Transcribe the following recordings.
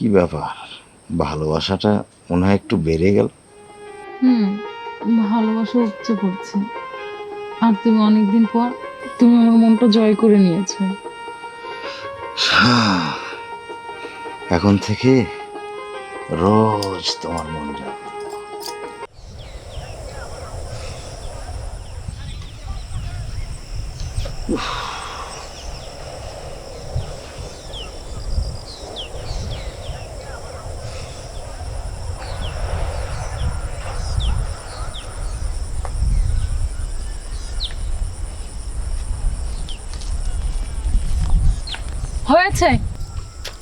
কি ব্যাপার, ভালোবাসাটা মনে হয় একটু বেড়ে গেল। হুম, ভালোবাসা উপচে পড়ছে। আর তুমি অনেকদিন পর তুমি আমার মনটা জয় করে নিয়েছো। এখন থেকে রোজ তোমার মন যাবে। হয়েছে,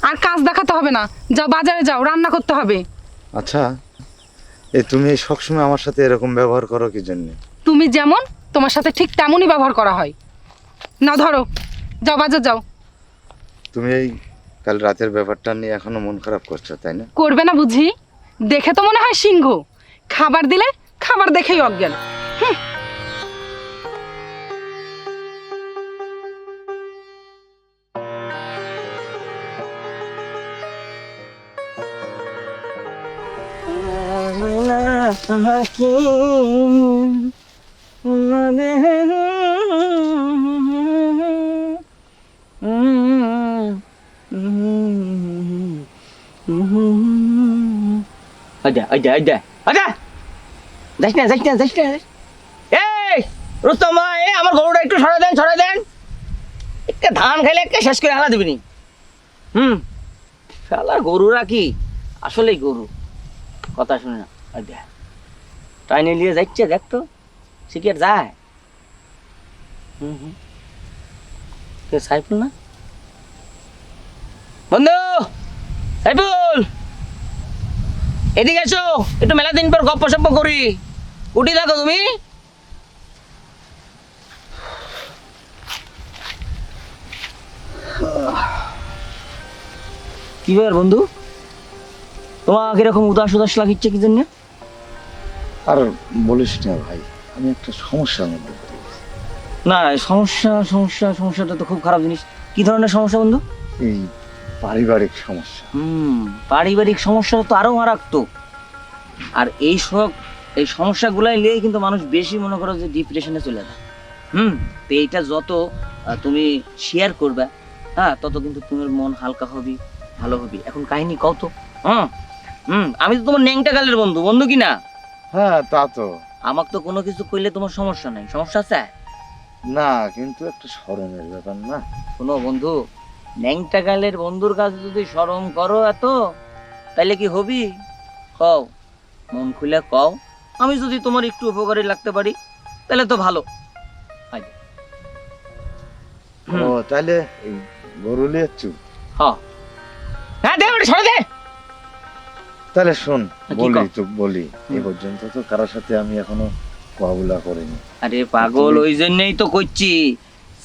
আর কাজ দেখাতে হবে না। যাও বাজারে যাও, রান্না করতে হবে। আচ্ছা, তুমি সবসময় আমার সাথে এরকম ব্যবহার করো কি জন্য? তুমি যেমন, তোমার সাথে ঠিক তেমনই ব্যবহার করা হয়। না ধরো, যাও বাজার যাও। তুমি এই কাল রাতের ব্যাপারটা নিয়ে এখনো মন খারাপ করছো, তাই না? করবে না বুঝি? দেখে তো মনে হয় সিংহ, খাবার দিলে খাবার দেখেই অজ্ঞান। আচ্ছা আচ্ছা আচ্ছা আচ্ছা, যাস না যাস না যাস না। এই রুস্তম ভাই, আমার গরুটা একটু সরাই দেন, সরাই দেন। একটা ধান খাইলে একটা শেষ করে হালা দিবিনি। শালার গরুরা কি আসলেই গরু, কথা শুনে না। আচ্ছা টাইনে নিয়ে যাচ্ছে, দেখতো সে কি আর যায়? কে সাইফুল না? বন্ধু সাইফুল, এদিকে এসো, একটু মেলা দিন পর গপ্প সপ্প করি। উঠি থাকো তুমি। কি ব্যাপার বন্ধু, তোমার কিরকম উদাস উদাস লাগিচ্ছে কি জন্য? আর বলিস না ভাই, আমি একটা সমস্যার মধ্যে পড়ে গেছি। না সমস্যাটা তো খুব খারাপ জিনিস। কি ধরনের সমস্যা বন্ধু? এই পারিবারিক সমস্যা। পারিবারিক সমস্যা তো আরো মারাত্মক। আর এই সমস্যাগুলাই নিয়ে কিন্তু মানুষ বেশি মনে করো যে ডিপ্রেশনে চলে যায়। তো এইটা যত তুমি শেয়ার করবে, হ্যাঁ, তত কিন্তু তোমার মন হালকা হবে, ভালো হবে। এখন কাহিনী কত? আমি তো তোমার ন্যাংটা গালের বন্ধু, বন্ধু কি না? হ্যাঁ তা তো। আমাকে তো কোনো কিছু কইলে তোমার সমস্যা নাই, সমস্যা আছে? না কিন্তু একটা শরমের ব্যাপার না। শোনো বন্ধু, ন্যাংটা গালের বন্ধুর কাছে যদি শরম করো এত, তাইলে কি হবি? কও, মন খুলে কও। আমি যদি তোমার একটু উপকারী লাগতে পারি তাহলে তো ভালো। ও তাহলে এই গরু লিয়েছু? হ্যাঁ দে, ওটা সরে দে। তাহলে শোন, কি বলি কও? তো বলি, এই পর্যন্ত তো কারোর সাথে আমি এখনো কোয়াবুলা করিনি। আরে পাগল, ওই জন্যই তো কইছি,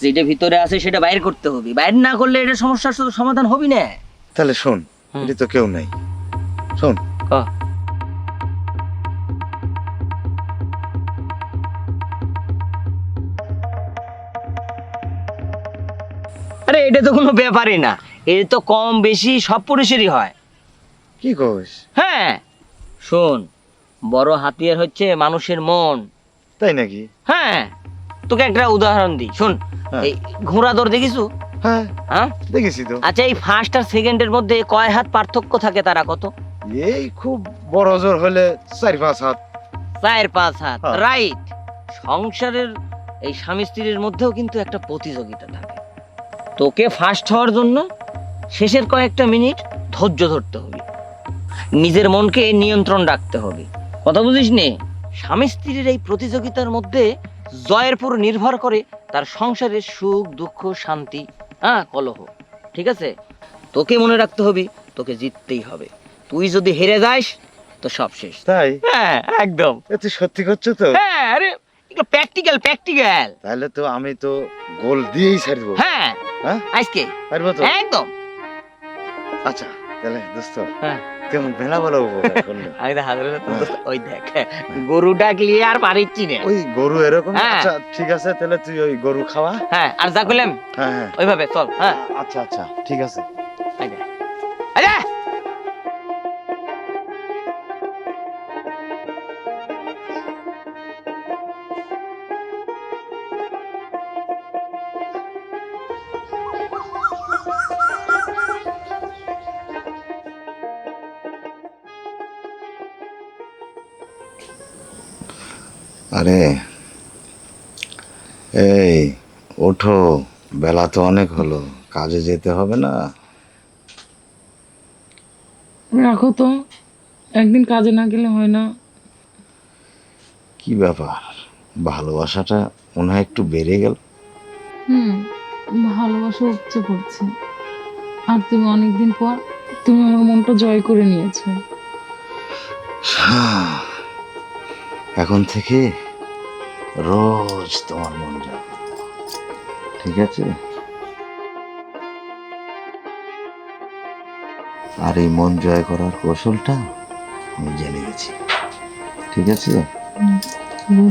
যেটা ভিতরে আছে সেটা বাইর করতে হবে। বাইর না করলে এটা সমস্যার শুধু সমাধান হবি না। তাহলে শোন, এটি তো কেউ নাই, শোন। আরে এটা তো কোনো ব্যাপারই না, এটা তো কম বেশি সব পুরুষেরই হয়। কি কইস? হ্যাঁ শোন, বড় হাতিয়ার হচ্ছে মানুষের মন। তাই নাকি? হ্যাঁ, তোকে একটা উদাহরণ দিই, শোন। হ্যাঁ। এই ঘোড়া দৌড় দেখিস? হ্যাঁ হ্যাঁ, দেখেছি তো। আচ্ছা এই ফার্স্ট আর সেকেন্ডের মধ্যে কয় হাত পার্থক্য থাকে, তারা কত? এই খুব বড় জোর হলে 4-5 হাত। 4-5 হাত, হ্যাঁ। রাইট। সংসারের এই স্বামী স্ত্রীর মধ্যেও কিন্তু একটা প্রতিযোগিতা থাকে। তোকে ফার্স্ট হওয়ার জন্য শেষের কয়েকটা মিনিট ধৈর্য ধরতে হবে, নিজের মনকে নিয়ন্ত্রণ রাখতে হবে। কথা বুঝিস নে? স্বামী স্ত্রীর এই প্রতিযোগিতার মধ্যে জয়ের উপর নির্ভর করে তার সংসারের সুখ দুঃখ শান্তি, কলহ। ঠিক আছে, তোকে মনে রাখতে হবে তোকে জিততেই হবে। তুই যদি হেরে যাস তো সব শেষ। তাই? হ্যাঁ একদম। এ তুই সত্যি করছো তো? হ্যাঁ, আরে এগুলো প্র্যাকটিক্যাল। তাহলে তো আমি তো গোল দিয়েই ছাড়বো। হ্যাঁ হ্যাঁ আজকে পারবো তো? একদম। আচ্ছা তাহলে দোস্ত, হ্যাঁ, কেমন মেলা বলো উপকার করলো। আমি তো হাজার ওই দেখ, গরু ডাকলি আর পারিচ্ছি না। ওই গরু এরকম? হ্যাঁ। আচ্ছা ঠিক আছে, তাহলে তুই ওই গরু খাওয়া। হ্যাঁ, আর যা করলাম হ্যাঁ হ্যাঁ ওইভাবে চল। হ্যাঁ আচ্ছা আচ্ছা ঠিক আছে। আচ্ছা আচ্ছা, আরে এই ওঠো, বেলা তো অনেক হলো, কাজে যেতে হবে না? রাখো তো, একদিন কাজে না গেলে হয় না। কি ব্যাপার, ভালোবাসাটা মনে হয় একটু বেড়ে গেল। হুম, ভালোবাসা উপচে পড়ছে। আর তুমি অনেকদিন পর তুমি আমার মনটা জয় করে নিয়েছো। এখন থেকে রোজ তোমার মন যাবে, ঠিক আছে? আর এই মন জয় করার কৌশলটা আমি জেনে গেছি, ঠিক আছে? হুম,